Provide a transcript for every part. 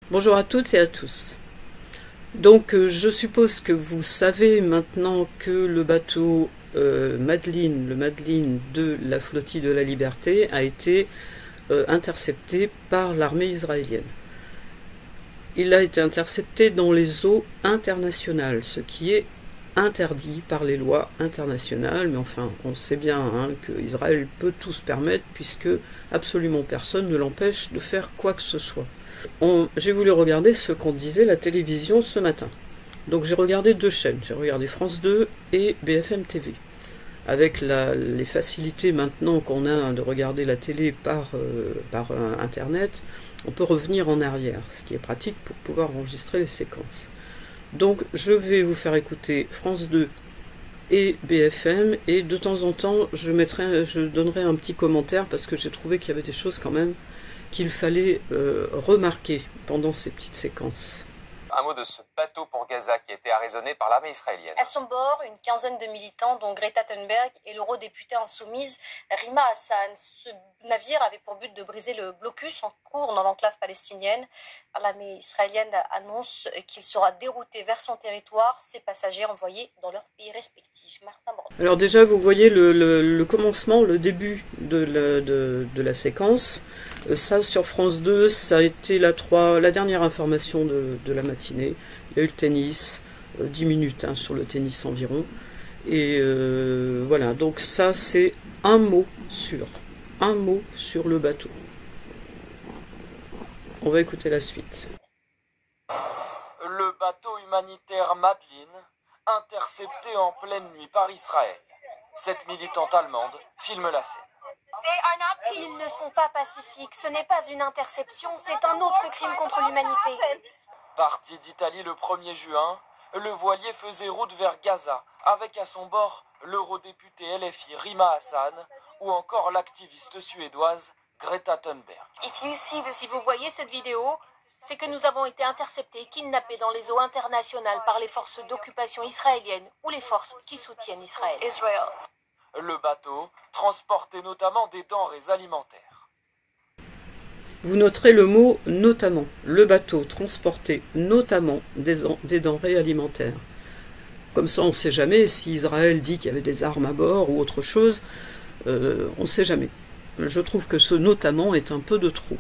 Bonjour à toutes et à tous. Donc je suppose que vous savez maintenant que le bateau Madeleine, le Madeleine de la flottille de la Liberté a été intercepté par l'armée israélienne. Il a été intercepté dans les eaux internationales, ce qui est interdit par les lois internationales, mais enfin on sait bien qu'Israël peut tout se permettre puisque absolument personne ne l'empêche de faire quoi que ce soit. J'ai voulu regarder ce qu'en disait la télévision ce matin. Donc j'ai regardé deux chaînes, j'ai regardé France 2 et BFM TV. Avec les facilités maintenant qu'on a de regarder la télé par Internet, on peut revenir en arrière, ce qui est pratique pour pouvoir enregistrer les séquences. Donc je vais vous faire écouter France 2 et BFM, et de temps en temps je donnerai un petit commentaire parce que j'ai trouvé qu'il y avait des choses quand même qu'il fallait remarquer pendant ces petites séquences. Un mot de ce bateau pour Gaza qui a été arraisonné par l'armée israélienne. À son bord, une quinzaine de militants, dont Greta Thunberg et l'eurodéputée insoumise Rima Hassan. Ce navire avait pour but de briser le blocus en cours dans l'enclave palestinienne. L'armée israélienne annonce qu'il sera dérouté vers son territoire, ses passagers envoyés dans leur pays respectifs. Martin Brand. Alors déjà, vous voyez le commencement, le début de la séquence. Ça, sur France 2, ça a été la dernière information de la matinée. Il y a eu le tennis, 10 minutes sur le tennis environ. Et voilà, donc ça, c'est un mot sur le bateau. On va écouter la suite. Le bateau humanitaire Madeleine, intercepté en pleine nuit par Israël. Cette militante allemande filme la scène. Ils ne sont pas pacifiques, ce n'est pas une interception, c'est un autre crime contre l'humanité. Parti d'Italie le 1er juin, le voilier faisait route vers Gaza, avec à son bord l'eurodéputée LFI Rima Hassan, ou encore l'activiste suédoise Greta Thunberg. Si vous voyez cette vidéo, c'est que nous avons été interceptés, kidnappés dans les eaux internationales par les forces d'occupation israéliennes ou les forces qui soutiennent Israël. Le bateau transportait notamment des denrées alimentaires. Vous noterez le mot « notamment ». Le bateau transportait notamment des denrées alimentaires. Comme ça, on ne sait jamais si Israël dit qu'il y avait des armes à bord ou autre chose. On ne sait jamais. Je trouve que ce « notamment » est un peu de trop.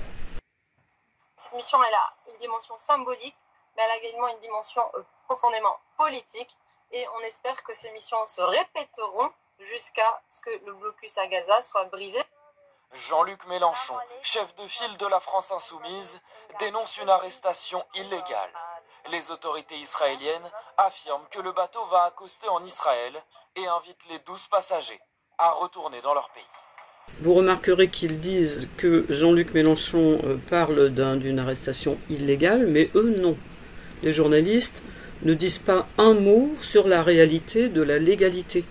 Cette mission, elle a une dimension symbolique, mais elle a également une dimension profondément politique. Et on espère que ces missions se répéteront jusqu'à ce que le blocus à Gaza soit brisé. Jean-Luc Mélenchon, chef de file de la France Insoumise, dénonce une arrestation illégale. Les autorités israéliennes affirment que le bateau va accoster en Israël et invitent les 12 passagers à retourner dans leur pays. Vous remarquerez qu'ils disent que Jean-Luc Mélenchon parle d'une arrestation illégale, mais eux non. Les journalistes ne disent pas un mot sur la réalité de la légalité.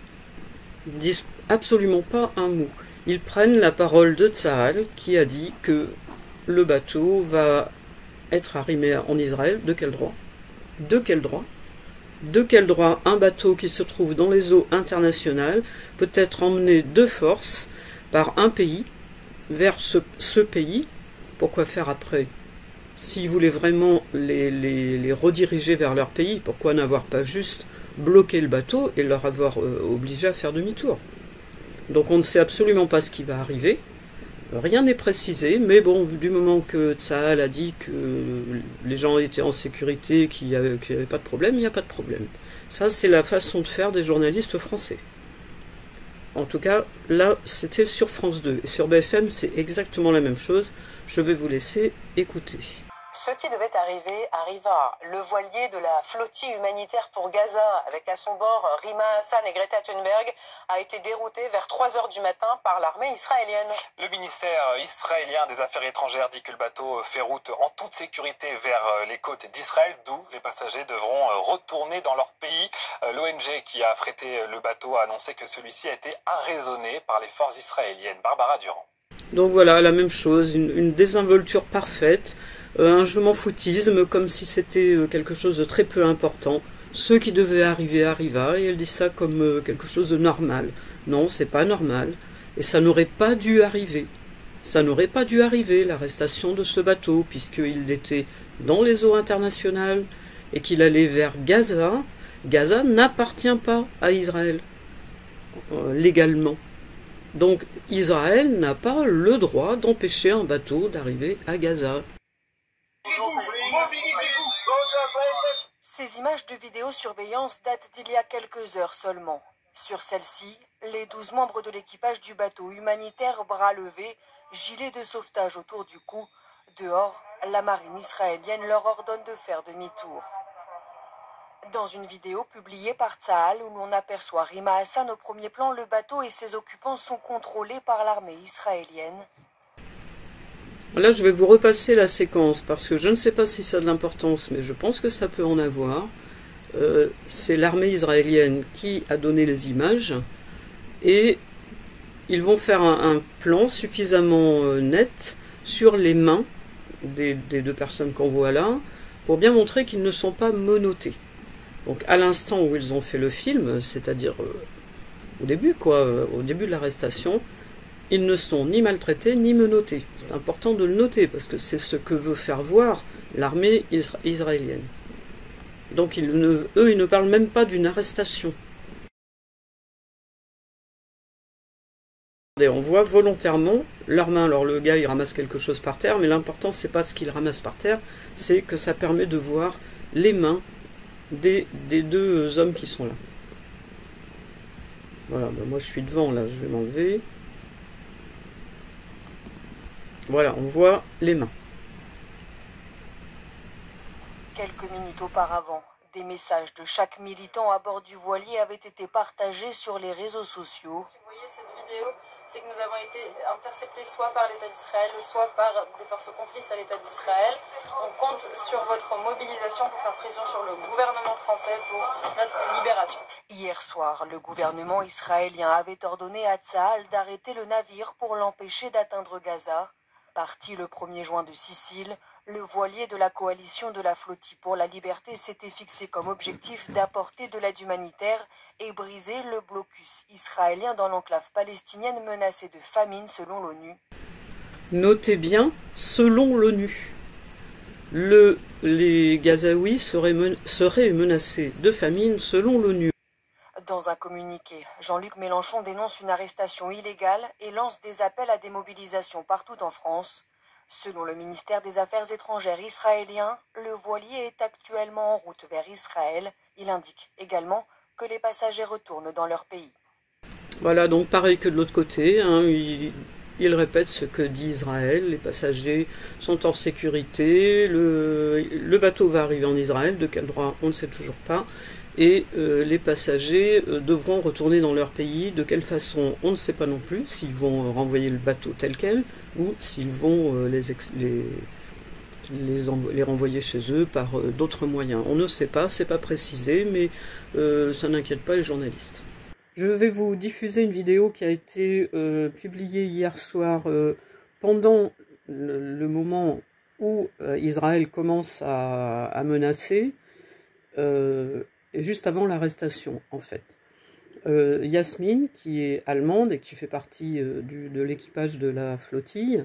Ils disent absolument pas un mot. Ils prennent la parole de Tsahal qui a dit que le bateau va être arrimé en Israël. De quel droit? De quel droit? De quel droit un bateau qui se trouve dans les eaux internationales peut être emmené de force par un pays vers ce pays? Pourquoi faire après? S'ils voulaient vraiment les rediriger vers leur pays, pourquoi n'avoir pas juste bloqué le bateau et leur avoir obligé à faire demi-tour? Donc on ne sait absolument pas ce qui va arriver. Rien n'est précisé, mais bon, du moment que Tsahal a dit que les gens étaient en sécurité, qu'il n'y avait pas de problème, il n'y a pas de problème. Ça, c'est la façon de faire des journalistes français. En tout cas, là, c'était sur France 2. Et sur BFM, c'est exactement la même chose. Je vais vous laisser écouter. Ce qui devait arriver arriva. Le voilier de la flottille humanitaire pour Gaza, avec à son bord Rima Hassan et Greta Thunberg, a été dérouté vers 3 heures du matin par l'armée israélienne. Le ministère israélien des Affaires étrangères dit que le bateau fait route en toute sécurité vers les côtes d'Israël, d'où les passagers devront retourner dans leur pays. L'ONG qui a affrété le bateau a annoncé que celui-ci a été arraisonné par les forces israéliennes. Barbara Durand. Donc voilà, la même chose, une désinvolture parfaite. Un je m'en foutisme, comme si c'était quelque chose de très peu important. Ce qui devait arriver arriva, et elle dit ça comme quelque chose de normal. Non, c'est pas normal, et ça n'aurait pas dû arriver. Ça n'aurait pas dû arriver, l'arrestation de ce bateau, puisqu'il était dans les eaux internationales et qu'il allait vers Gaza, Gaza n'appartient pas à Israël, légalement. Donc Israël n'a pas le droit d'empêcher un bateau d'arriver à Gaza. Ces images de vidéosurveillance datent d'il y a quelques heures seulement. Sur celle-ci, les 12 membres de l'équipage du bateau humanitaire, bras levés, gilets de sauvetage autour du cou. Dehors, la marine israélienne leur ordonne de faire demi-tour. Dans une vidéo publiée par Tsahal où l'on aperçoit Rima Hassan au premier plan, le bateau et ses occupants sont contrôlés par l'armée israélienne. Là, je vais vous repasser la séquence parce que je ne sais pas si ça a de l'importance, mais je pense que ça peut en avoir. C'est l'armée israélienne qui a donné les images et ils vont faire un plan suffisamment net sur les mains des deux personnes qu'on voit là pour bien montrer qu'ils ne sont pas menottés. Donc à l'instant où ils ont fait le film, c'est-à-dire au début de l'arrestation, ils ne sont ni maltraités ni menottés. C'est important de le noter parce que c'est ce que veut faire voir l'armée israélienne. Donc eux, ils ne parlent même pas d'une arrestation. Et on voit volontairement leurs mains. Alors le gars il ramasse quelque chose par terre, mais l'important c'est pas ce qu'il ramasse par terre, c'est que ça permet de voir les mains des deux hommes qui sont là. Voilà, ben moi je suis devant là, je vais m'enlever. Voilà, on voit les mains. Quelques minutes auparavant, des messages de chaque militant à bord du voilier avaient été partagés sur les réseaux sociaux. Si vous voyez cette vidéo, c'est que nous avons été interceptés soit par l'État d'Israël, soit par des forces complices à l'État d'Israël. On compte sur votre mobilisation pour faire pression sur le gouvernement français pour notre libération. Hier soir, le gouvernement israélien avait ordonné à Tsahal d'arrêter le navire pour l'empêcher d'atteindre Gaza. Parti le 1er juin de Sicile, le voilier de la coalition de la flottille pour la liberté s'était fixé comme objectif d'apporter de l'aide humanitaire et briser le blocus israélien dans l'enclave palestinienne menacée de famine selon l'ONU. Notez bien, selon l'ONU, les Gazaouis seraient menacés de famine selon l'ONU. Dans un communiqué, Jean-Luc Mélenchon dénonce une arrestation illégale et lance des appels à des mobilisations partout en France. Selon le ministère des Affaires étrangères israélien, le voilier est actuellement en route vers Israël. Il indique également que les passagers retournent dans leur pays. Voilà, donc pareil que de l'autre côté, hein, il répète ce que dit Israël, les passagers sont en sécurité, le bateau va arriver en Israël, de quel droit on ne sait toujours pas. Et les passagers devront retourner dans leur pays. De quelle façon, on ne sait pas non plus, s'ils vont renvoyer le bateau tel quel, ou s'ils vont les renvoyer chez eux par d'autres moyens. On ne sait pas, c'est pas précisé, mais ça n'inquiète pas les journalistes. Je vais vous diffuser une vidéo qui a été publiée hier soir pendant le moment où Israël commence à menacer. Juste avant l'arrestation, en fait. Yasmine, qui est allemande et qui fait partie de l'équipage de la flottille,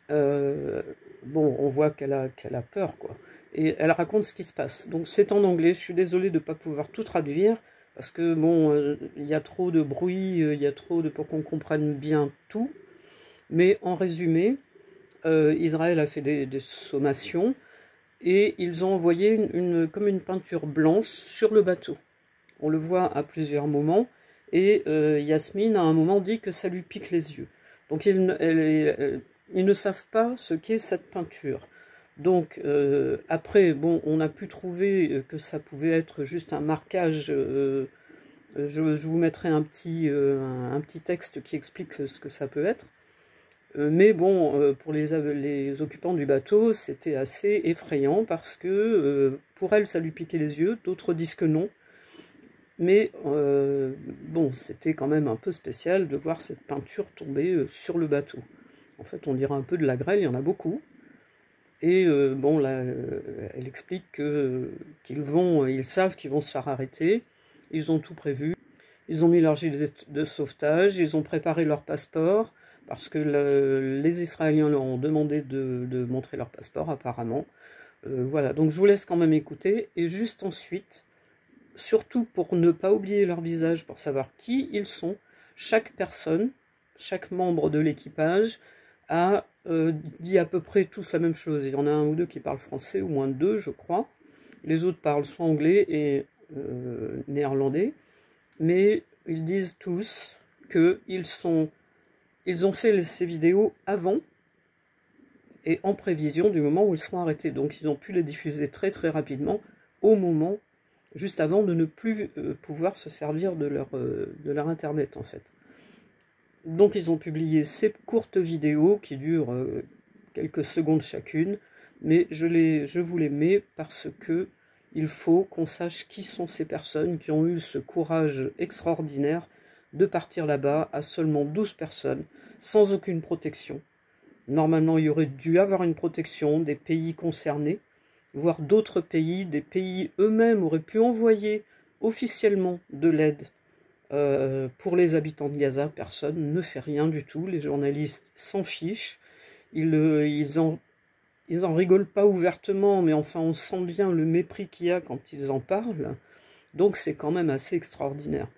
bon, on voit qu'elle a peur, quoi. Et elle raconte ce qui se passe. Donc c'est en anglais, je suis désolée de ne pas pouvoir tout traduire, parce que, bon, il y a trop de bruit, il y a trop de... pour qu'on comprenne bien tout. Mais en résumé, Israël a fait des sommations, et ils ont envoyé comme une peinture blanche sur le bateau. On le voit à plusieurs moments, et Yasmine à un moment dit que ça lui pique les yeux. Donc ils ne savent pas ce qu'est cette peinture. Donc après, bon, on a pu trouver que ça pouvait être juste un marquage. Je vous mettrai un petit texte qui explique ce que ça peut être. Mais bon, pour les occupants du bateau, c'était assez effrayant parce que pour elle, ça lui piquait les yeux, d'autres disent que non. Mais bon, c'était quand même un peu spécial de voir cette peinture tomber sur le bateau. En fait, on dirait un peu de la grêle, il y en a beaucoup. Et bon, là, elle explique qu'ils savent qu'ils vont se faire arrêter, ils ont tout prévu. Ils ont mis leur gilet de sauvetage, ils ont préparé leur passeport, parce que les Israéliens leur ont demandé de montrer leur passeport apparemment. Voilà, donc je vous laisse quand même écouter. Et juste ensuite, surtout pour ne pas oublier leur visage, pour savoir qui ils sont, chaque personne, chaque membre de l'équipage a dit à peu près tous la même chose. Il y en a un ou deux qui parlent français, au moins deux, je crois. Les autres parlent soit anglais et néerlandais. Mais ils disent tous qu'ils ont fait ces vidéos avant et en prévision du moment où ils seront arrêtés. Donc ils ont pu les diffuser très très rapidement au moment, juste avant de ne plus pouvoir se servir de leur internet en fait. Donc ils ont publié ces courtes vidéos qui durent quelques secondes chacune, mais je vous les mets parce que il faut qu'on sache qui sont ces personnes qui ont eu ce courage extraordinaire de partir là-bas à seulement 12 personnes, sans aucune protection. Normalement, il y aurait dû avoir une protection des pays concernés, voire d'autres pays. Des pays eux-mêmes auraient pu envoyer officiellement de l'aide pour les habitants de Gaza. Personne ne fait rien du tout. Les journalistes s'en fichent. Ils en rigolent pas ouvertement, mais enfin, on sent bien le mépris qu'il y a quand ils en parlent. Donc, c'est quand même assez extraordinaire.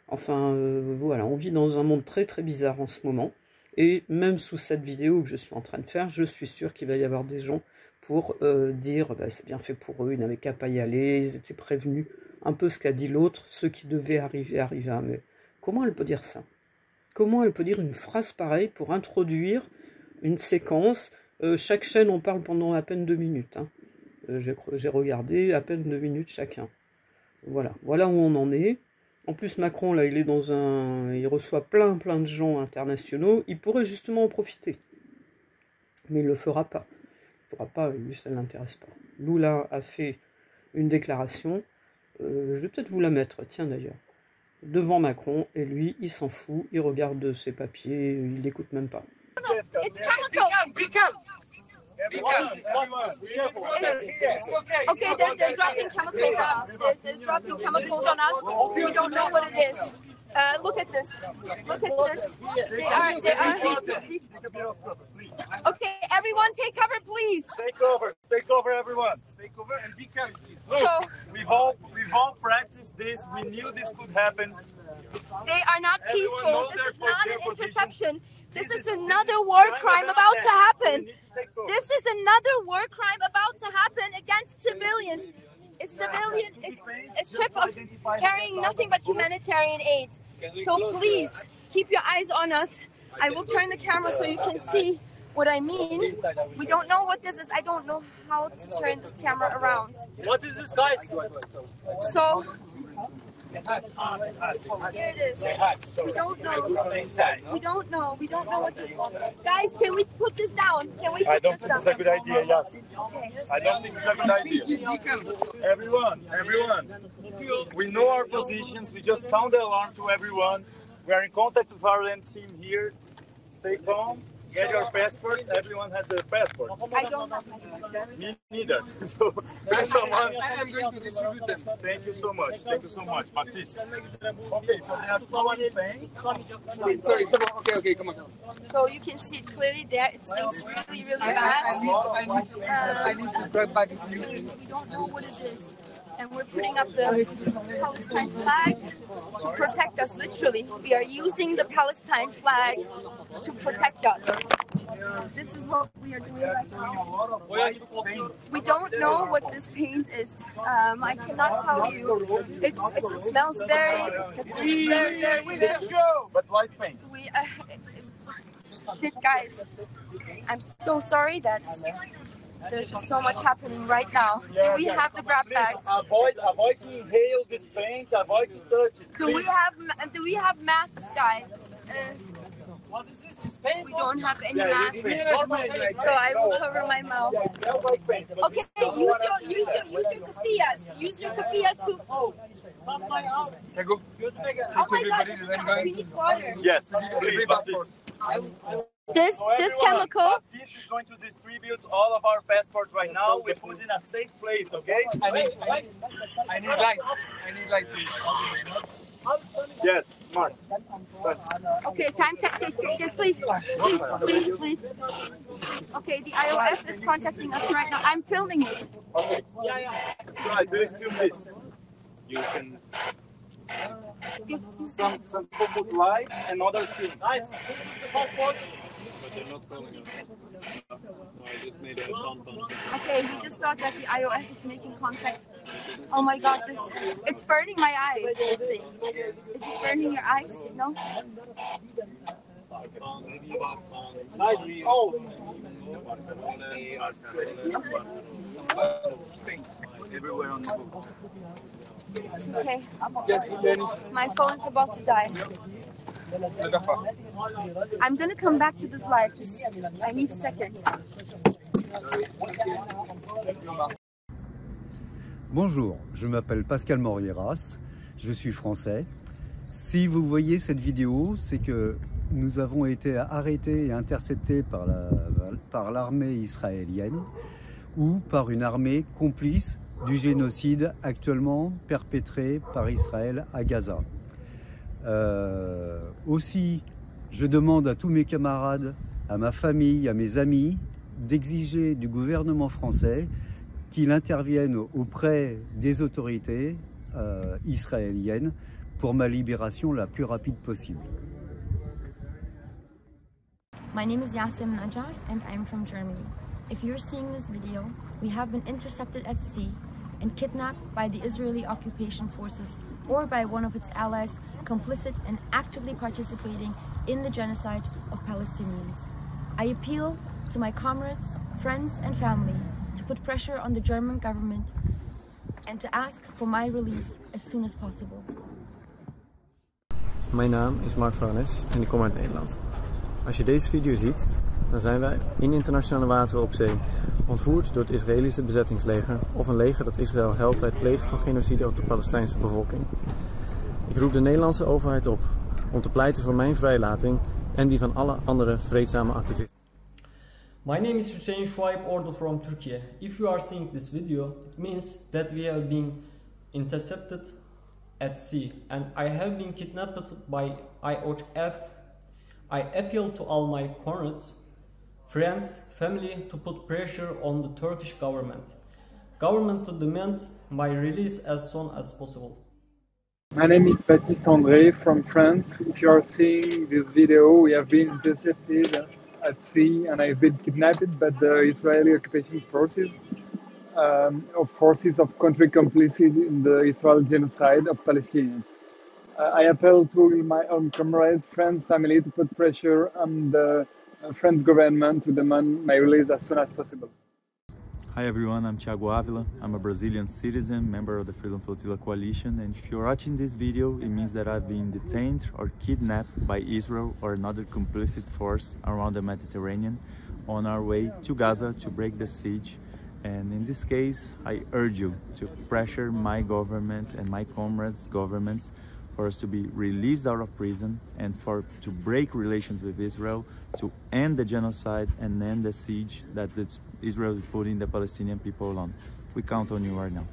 Enfin, voilà, on vit dans un monde très très bizarre en ce moment. Et même sous cette vidéo que je suis en train de faire, je suis sûr qu'il va y avoir des gens pour dire bah, c'est bien fait pour eux, ils n'avaient qu'à pas y aller, ils étaient prévenus. Un peu ce qu'a dit l'autre, ceux qui devaient arriver. Mais comment elle peut dire ça? Comment elle peut dire une phrase pareille pour introduire une séquence? Chaque chaîne en parle pendant à peine 2 minutes. Hein. J'ai regardé, à peine 2 minutes chacun. Voilà où on en est. En plus, Macron, là, il reçoit plein de gens internationaux. Il pourrait justement en profiter. Mais il ne le fera pas. Il ne fera pas, lui, ça ne l'intéresse pas. Lula a fait une déclaration. Je vais peut-être vous la mettre, tiens d'ailleurs. Devant Macron, et lui, il s'en fout. Il regarde ses papiers, il n'écoute même pas. Okay, they're dropping chemicals on us. They're dropping chemicals on us. We don't know what it is. Look at this. Look at this. They are. Okay, everyone, take cover, please. Take over, everyone. Take over and be careful, please. Look, so we've all practiced this. We knew this could happen. They are not peaceful. This is not an interception. This is another war crime about to happen. This is another war crime about to happen against civilians. It's a ship of carrying nothing but humanitarian aid. So please keep your eyes on us. I will turn the camera so you can see what I mean. We don't know what this is. I don't know how to turn this camera around. What is this, guys? So here it is. We don't know. We don't know. We don't know what this is. Guys, can we put this down? Can we put I don't this think it's a good idea, yes. I don't think it's a good idea. Everyone, we know our positions. We just sound the alarm to everyone. We are in contact with our land team here. Stay calm. Get your passports. Everyone has a passport. I don't have my passport. Me neither. So, please someone. I am going to distribute them. Thank you so much. Thank you so much, Baptiste. Okay, so they have someone paying. Sorry, come on. Okay, come on. So you can see it clearly there. It stinks really, really bad. I need to drive back. We don't know what it is. And we're putting up the Palestine flag to protect us, literally. We are using the Palestine flag to protect us. This is what we are doing right now. We don't know what this paint is. I cannot tell you. It smells very But white paint. Shit, guys. I'm so sorry that there's just so much happening right now. Do we have the grab bags? Avoid to inhale this paint. Avoid to touch it. Do we have masks, guys? What is this? It's paint? We don't have any masks, so I will cover my mouth. Okay, use your kafiyas. Use your kafiyas to. Oh my God! We need water. Yes, please, This chemical. Baptiste is going to distribute all of our passports right now. We put in a safe place, okay? I need light. I need light, please. Yes, Mark. Okay, time check, please. Please. Okay, the IOF is contacting us right now. I'm filming it. Okay. Right, please film this. You can. Some people put lights and others film. Nice. Passports. But they're not calling us. No, I just made a bump on it. Okay, we just thought that the IOF is making contact. Oh my God, it's burning my eyes, this thing. Is it burning your eyes? No? Nice. Oh. Everywhere on the book. It's okay. My phone's about to die. I'm gonna come back to this live. Just, I need a second. Bonjour, je m'appelle Pascal Morieras, je suis français. Si vous voyez cette vidéo, c'est que nous avons été arrêtés et interceptés par l'armée israélienne ou par une armée complice du génocide actuellement perpétré par Israël à Gaza. Aussi, je demande à tous mes camarades, à ma famille, à mes amis, d'exiger du gouvernement français qu'il intervienne auprès des autorités israéliennes pour ma libération la plus rapide possible. My name is Yasim Najjar and I'm from Germany. If you're seeing this video, we have been intercepted at sea and kidnapped by the Israeli occupation forces or by one of its allies complicit and actively participating in the genocide of Palestinians. I appeal to my comrades, friends and family to put pressure on the German government and to ask for my release as soon as possible. Mijn naam is Mark Vrones en ik kom uit Nederland. Als je deze video ziet, dan zijn wij in internationale wateren op zee, ontvoerd door het Israëlische bezettingsleger of een leger dat Israël helpt bij het plegen van genocide op de Palestijnse bevolking. Ik roep de Nederlandse overheid op om te pleiten voor mijn vrijlating en die van alle andere vreedzame activisten. My name is Hüseyin Şuayb Ordu from Turkey. If you are seeing this video, it means that we have been intercepted at sea and I have been kidnapped by IOF. I appeal to all my comrades, friends, family to put pressure on the Turkish government to demand my release as soon as possible. My name is Baptiste André from France. If you are seeing this video, we have been intercepted at sea and I've been kidnapped by the Israeli occupation forces of country complicit in the Israel genocide of Palestinians. I appeal to my own comrades, friends, family to put pressure on the French government to demand my release as soon as possible. Hi everyone, I'm Thiago Avila. I'm a Brazilian citizen, member of the Freedom Flotilla Coalition, and if you're watching this video, it means that I've been detained or kidnapped by Israel or another complicit force around the Mediterranean on our way to Gaza to break the siege. And in this case, I urge you to pressure my government and my comrades' governments for us to be released out of prison and to break relations with Israel, to end the genocide and end the siege that Israel is putting the Palestinian people on. We count on you right now.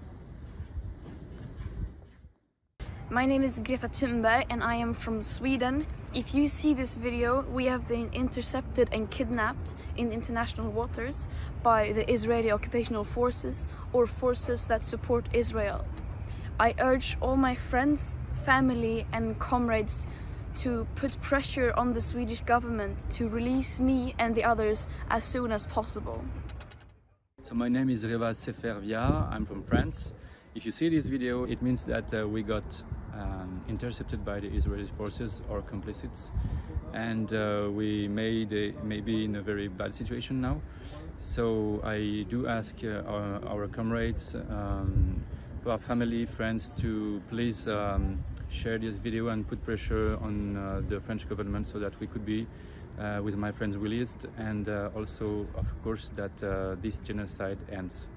My name is Greta Thunberg and I am from Sweden. If you see this video, we have been intercepted and kidnapped in international waters by the Israeli occupational forces or forces that support Israel. I urge all my friends, family and comrades to put pressure on the Swedish government to release me and the others as soon as possible. So my name is Reva Sefervia, I'm from France. If you see this video, it means that we got intercepted by the Israeli forces or complicits, and we may be in a very bad situation now. So I do ask our comrades, our family, friends to please share this video and put pressure on the French government so that we could be with my friends released, and also of course that this genocide ends.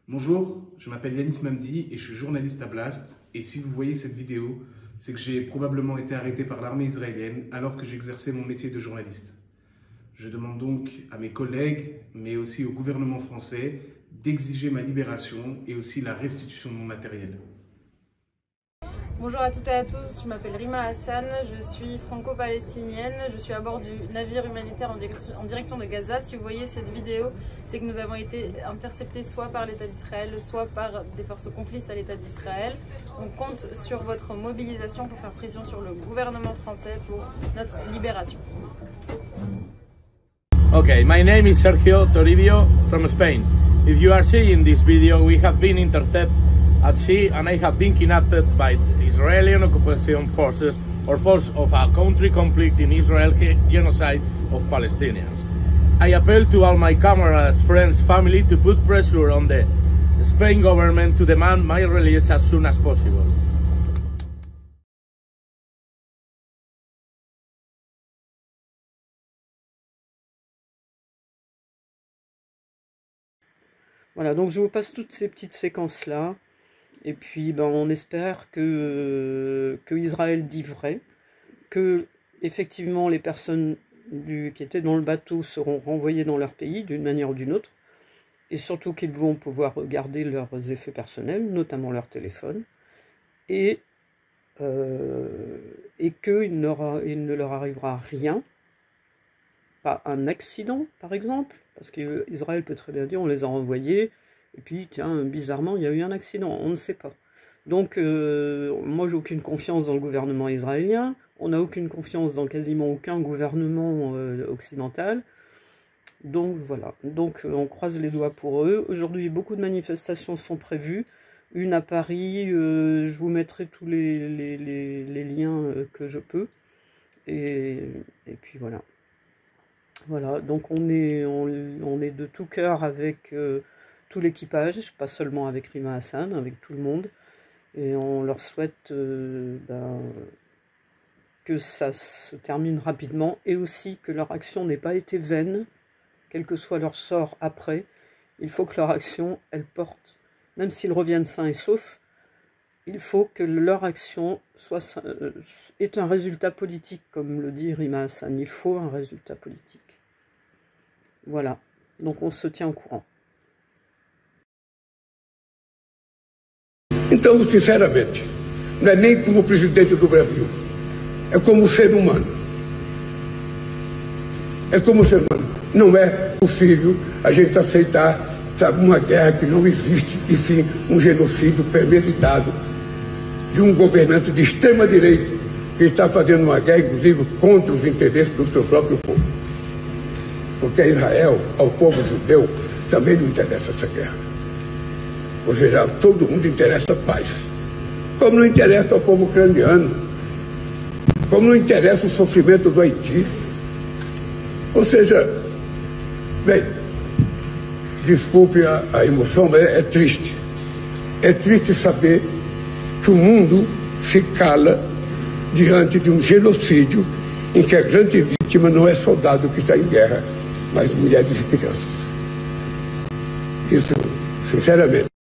Bonjour, je m'appelle Yanis Mamdi et je suis journaliste à Blast, et si vous voyez cette vidéo, c'est que j'ai probablement été arrêté par l'armée israélienne alors que j'exerçais mon métier de journaliste. Je demande donc à mes collègues, mais aussi au gouvernement français, d'exiger ma libération et aussi la restitution de mon matériel. Bonjour à toutes et à tous, je m'appelle Rima Hassan, je suis franco-palestinienne, je suis à bord du navire humanitaire en direction de Gaza. Si vous voyez cette vidéo, c'est que nous avons été interceptés soit par l'État d'Israël, soit par des forces complices à l'État d'Israël. On compte sur votre mobilisation pour faire pression sur le gouvernement français pour notre libération. Okay, my name is Sergio Toribio from Spain. If you are seeing this video, we have been intercepted at sea and I have been kidnapped by Israeli occupation forces or force of a country conflict in Israel genocide of Palestinians. I appeal to all my comrades, friends, family to put pressure on the Spain government to demand my release as soon as possible. Voilà, donc je vous passe toutes ces petites séquences-là. Et puis, ben, on espère que Israël dit vrai, que effectivement les personnes qui étaient dans le bateau seront renvoyées dans leur pays d'une manière ou d'une autre, et surtout qu'ils vont pouvoir garder leurs effets personnels, notamment leur téléphone, et qu'il ne leur arrivera rien, pas un accident par exemple, parce qu'Israël peut très bien dire on les a renvoyés, et puis, tiens, bizarrement, il y a eu un accident, on ne sait pas. Donc, moi, j'ai aucune confiance dans le gouvernement israélien, on n'a aucune confiance dans quasiment aucun gouvernement occidental. Donc, voilà. Donc, on croise les doigts pour eux. Aujourd'hui, beaucoup de manifestations sont prévues. Une à Paris, je vous mettrai tous les liens que je peux. Et puis, voilà. Voilà, donc on est de tout cœur avec... tout l'équipage, pas seulement avec Rima Hassan, avec tout le monde, et on leur souhaite que ça se termine rapidement, et aussi que leur action n'ait pas été vaine, quel que soit leur sort après. Il faut que leur action, elle porte, même s'ils reviennent sains et saufs, il faut que leur action ait un résultat politique, comme le dit Rima Hassan, il faut un résultat politique. Voilà, donc on se tient au courant. Então, sinceramente, não é nem como presidente do Brasil, é como ser humano. É como ser humano. Não é possível a gente aceitar, sabe, uma guerra que não existe, e sim um genocídio premeditado de um governante de extrema-direita que está fazendo uma guerra, inclusive, contra os interesses do seu próprio povo. Porque a Israel, ao povo judeu, também não interessa essa guerra. Ou seja, todo mundo interessa a paz. Como não interessa ao povo ucraniano, como não interessa o sofrimento do Haiti. Ou seja, bem, desculpe a emoção, mas é triste. É triste saber que o mundo se cala diante de um genocídio em que a grande vítima não é soldado que está em guerra, mas mulheres e crianças. Isso, sinceramente.